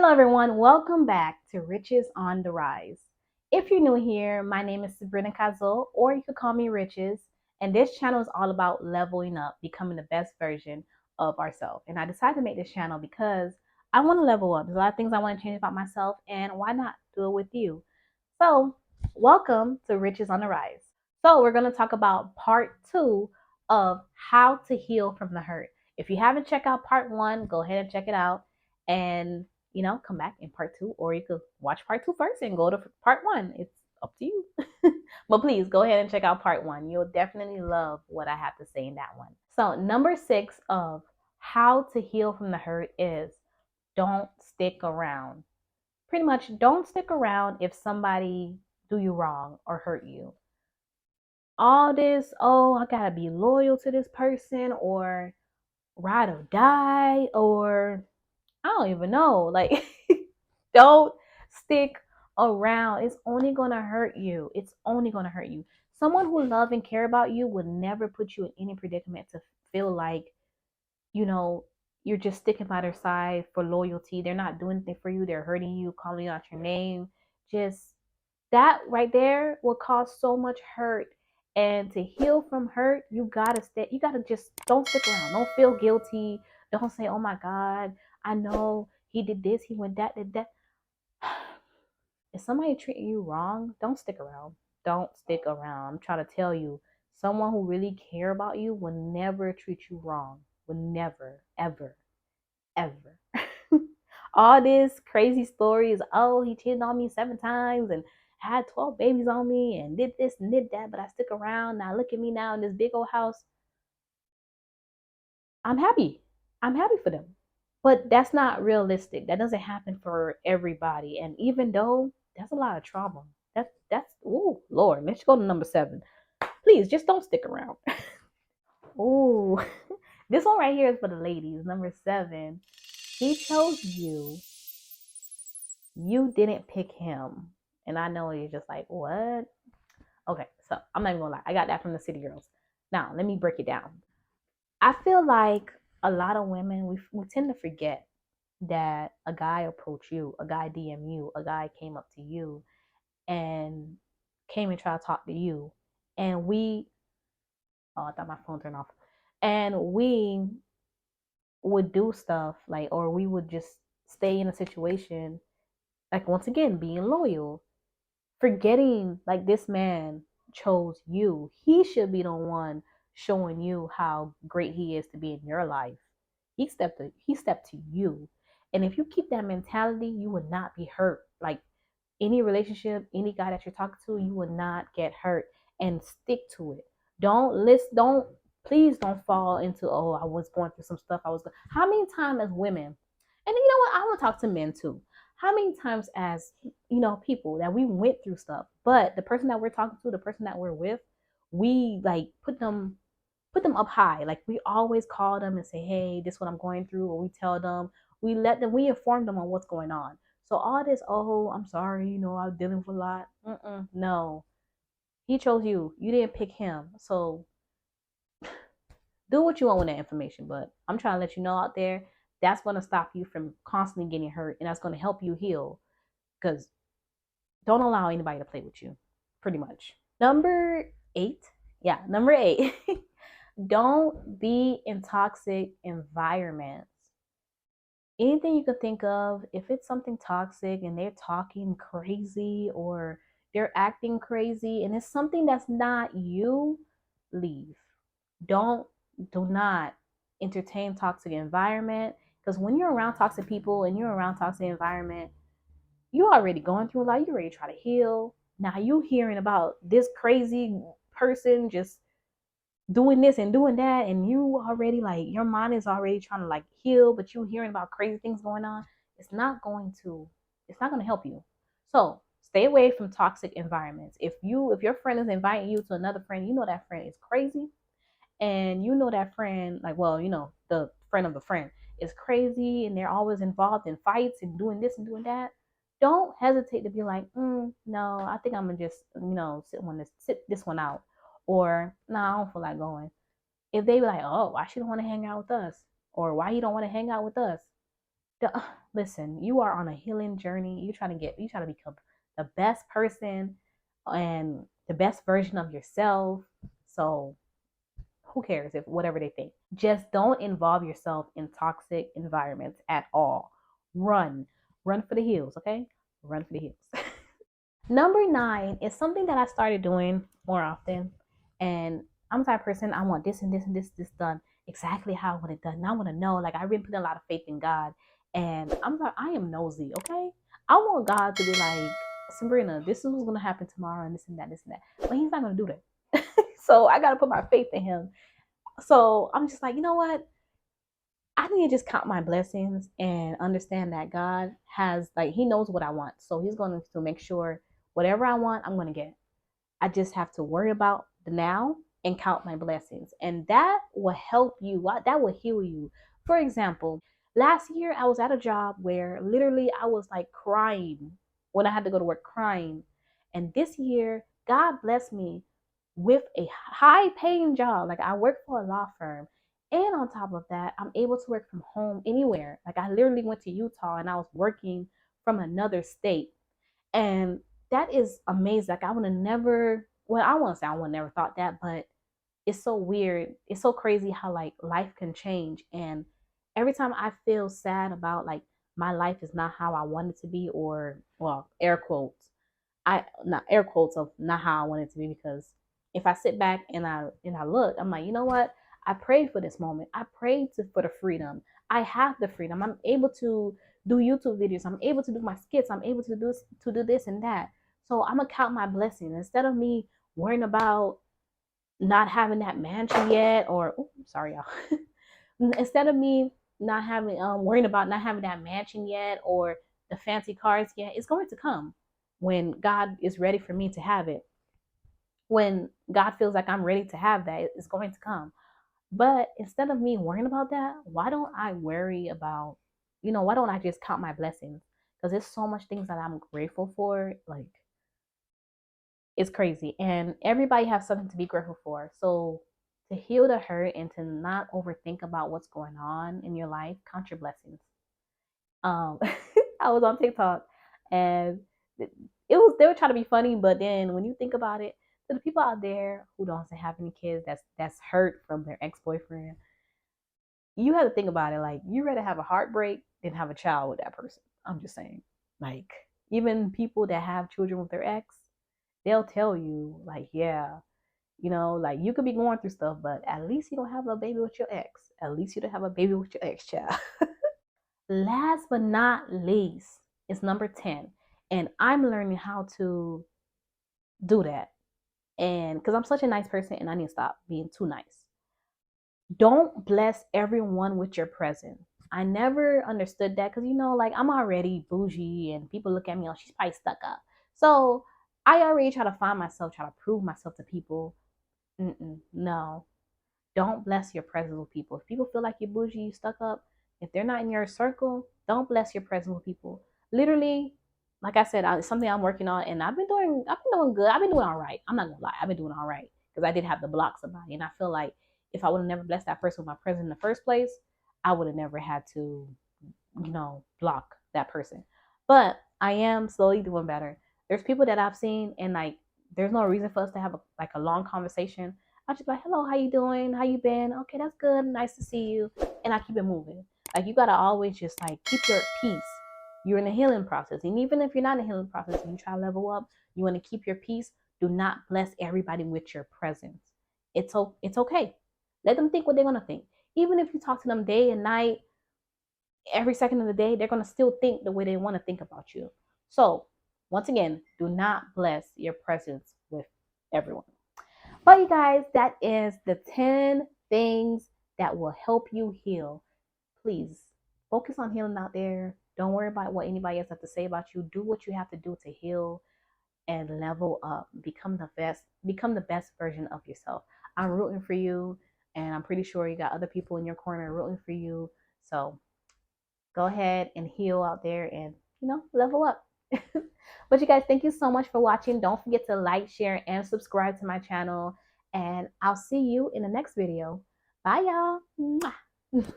Hello, everyone. Welcome back to Riches on the Rise. If you're new here, my name is Sabrina Cazzo, or you could call me Riches. And this channel is all about leveling up, becoming the best version of ourselves. And I decided to make this channel because I want to level up. There's a lot of things I want to change about myself, and why not do it with you? So, welcome to Riches on the Rise. So, we're going to talk about part two of how to heal from the hurt. If you haven't checked out part one, go ahead and check it out. And come back in part two, or you could watch part two first and go to part one. It's up to you. But please go ahead and check out part one. You'll definitely love what I have to say in that one. So, number 6 of how to heal from the hurt is don't stick around. Pretty much, don't stick around if somebody do you wrong or hurt you. All this, oh, I gotta be loyal to this person, or ride or die, or I don't even know. Like, don't stick around. It's only going to hurt you. It's only going to hurt you. Someone who love and care about you would never put you in any predicament to feel like, you know, you're just sticking by their side for loyalty. They're not doing anything for you. They're hurting you, calling out your name. Just that right there will cause so much hurt. And to heal from hurt, you gotta stay. You gotta just don't stick around. Don't feel guilty. Don't say, "Oh my God, I know he did this. He went that, did that." If somebody treating you wrong, don't stick around. Don't stick around. I'm trying to tell you, someone who really care about you will never treat you wrong. Will never, ever, ever. All this crazy stories. Oh, he cheated on me 7 times and had 12 babies on me and did this and did that, but I stick around. Now look at me now in this big old house. I'm happy. I'm happy for them. But that's not realistic. That doesn't happen for everybody. And even though that's a lot of trauma. That's oh Lord, let's go to number 7. Please just don't stick around. Oh, this one right here is for the ladies. Number 7. He chose you. You didn't pick him. And I know you're just like, what? Okay, so I'm not even gonna lie. I got that from the City Girls. Now, let me break it down. I feel like a lot of women, we tend to forget that a guy approached you, a guy DM you, a guy came up to you and came and tried to talk to you. And oh, I thought my phone turned off. And we would do stuff like, or we would just stay in a situation, like, once again, being loyal, forgetting like this man chose you. He should be the one showing you how great he is to be in your life. He stepped to you. And if you keep that mentality, you would not be hurt. Like, any relationship, any guy that you're talking to, you will not get hurt, and stick to it. Please don't fall into, oh, I was going through some stuff. How many times as women, and you know what, I want to talk to men too. How many times as, people that we went through stuff, but the person that we're talking to, the person that we're with, we like put them up high. Like, we always call them and say, hey, this is what I'm going through, or we tell them, we inform them on what's going on. So all this, oh, I'm sorry, I'm dealing with a lot. No, he chose you. You didn't pick him. So do what you want with that information. But I'm trying to let you know out there, that's going to stop you from constantly getting hurt, and that's going to help you heal. Because don't allow anybody to play with you, pretty much. Number 8. Yeah, number 8. Don't be in toxic environments. Anything you could think of, if it's something toxic and they're talking crazy or they're acting crazy and it's something that's not you, leave. Don't do not entertain toxic environment, because when you're around toxic people and you're around toxic environment, you already going through a lot. You already try to heal. Now you hearing about this crazy person just doing this and doing that, and you already, like, your mind is already trying to like heal, but you hearing about crazy things going on. It's not going to help you. So stay away from toxic environments. If your friend is inviting you to another friend, that friend is crazy, and that friend, like, well, the friend of the friend is crazy, and they're always involved in fights and doing this and doing that. Don't hesitate to be like, no, I think I'm gonna just, sit this one out, or nah, I don't feel like going. If they be like, oh, why she don't want to hang out with us, or why you don't want to hang out with us, listen, you are on a healing journey. You trying to become the best person and the best version of yourself. So who cares if whatever they think? Just don't involve yourself in toxic environments at all. Run. Run for the hills, okay? Run for the hills. Number 9 is something that I started doing more often. And I'm the type of person, I want this and this and this done exactly how I want it done. And I want to know, like, I've been putting a lot of faith in God. And I'm like, I am nosy, okay? I want God to be like, Sabrina, this is what's going to happen tomorrow and this and that, this and that. But He's not going to do that. So I got to put my faith in Him. So I'm just like, you know what? I need to just count my blessings and understand that God has, like, He knows what I want. So He's going to make sure whatever I want, I'm going to get. I just have to worry about the now and count my blessings. And that will help you. That will heal you. For example, last year I was at a job where literally I was like crying when I had to go to work, crying. And this year, God blessed me with a high paying job. Like, I work for a law firm. And on top of that, I'm able to work from home anywhere. Like, I literally went to Utah and I was working from another state. And that is amazing. Like, I would have never, well, I won't say I would have never thought that, but it's so weird. It's so crazy how like life can change. And every time I feel sad about like my life is not how I want it to be, or well, air quotes, I not air quotes of not how I want it to be, because if I sit back and I look, I'm like, you know what? I prayed for this moment. I prayed for the freedom. I have the freedom. I'm able to do YouTube videos. I'm able to do my skits. I'm able to do this and that. So I'm gonna count my blessings instead of me worrying about not having that mansion yet, or sorry y'all. Instead of me not having worrying about not having that mansion yet or the fancy cars yet, it's going to come when God is ready for me to have it. When God feels like I'm ready to have that, it's going to come. But instead of me worrying about that, why don't I worry about, why don't I just count my blessings? Because there's so much things that I'm grateful for. Like, it's crazy. And everybody has something to be grateful for. So to heal the hurt and to not overthink about what's going on in your life, count your blessings. Um, I was on TikTok and they were trying to be funny, but then when you think about it, to the people out there who don't have any kids that's hurt from their ex-boyfriend, you have to think about it. Like, you rather have a heartbreak than have a child with that person. I'm just saying. Like, even people that have children with their ex, they'll tell you, like, yeah, like, you could be going through stuff, but at least you don't have a baby with your ex. At least you don't have a baby with your ex child. Last but not least is number 10. And I'm learning how to do that. And because I'm such a nice person and I need to stop being too nice. Don't bless everyone with your presence. I never understood that because, like, I'm already bougie and people look at me, oh, she's probably stuck up. So I already try to find myself, try to prove myself to people. No, don't bless your presence with people. If people feel like you're bougie, you stuck up, if they're not in your circle, don't bless your presence with people. Literally, like I said, it's something I'm working on, and I've been doing good. I've been doing all right. I'm not gonna lie, I've been doing all right because I did have to block somebody, and I feel like if I would have never blessed that person with my presence in the first place, I would have never had to, block that person. But I am slowly doing better. There's people that I've seen, and like, there's no reason for us to have a long conversation. I just be like, hello, how you doing? How you been? Okay, that's good. Nice to see you. And I keep it moving. Like, you gotta always just like keep your peace. You're in a healing process. And even if you're not in a healing process and you try to level up, you want to keep your peace. Do not bless everybody with your presence. It's okay. Let them think what they're gonna think. Even if you talk to them day and night, every second of the day, they're gonna still think the way they want to think about you. So once again, do not bless your presence with everyone. But you guys, that is the 10 things that will help you heal. Please focus on healing out there. Don't worry about what anybody else has to say about you. Do what you have to do to heal and level up. Become the best version of yourself. I'm rooting for you, and I'm pretty sure you got other people in your corner rooting for you. So go ahead and heal out there and, level up. But you guys, thank you so much for watching. Don't forget to like, share, and subscribe to my channel. And I'll see you in the next video. Bye, y'all.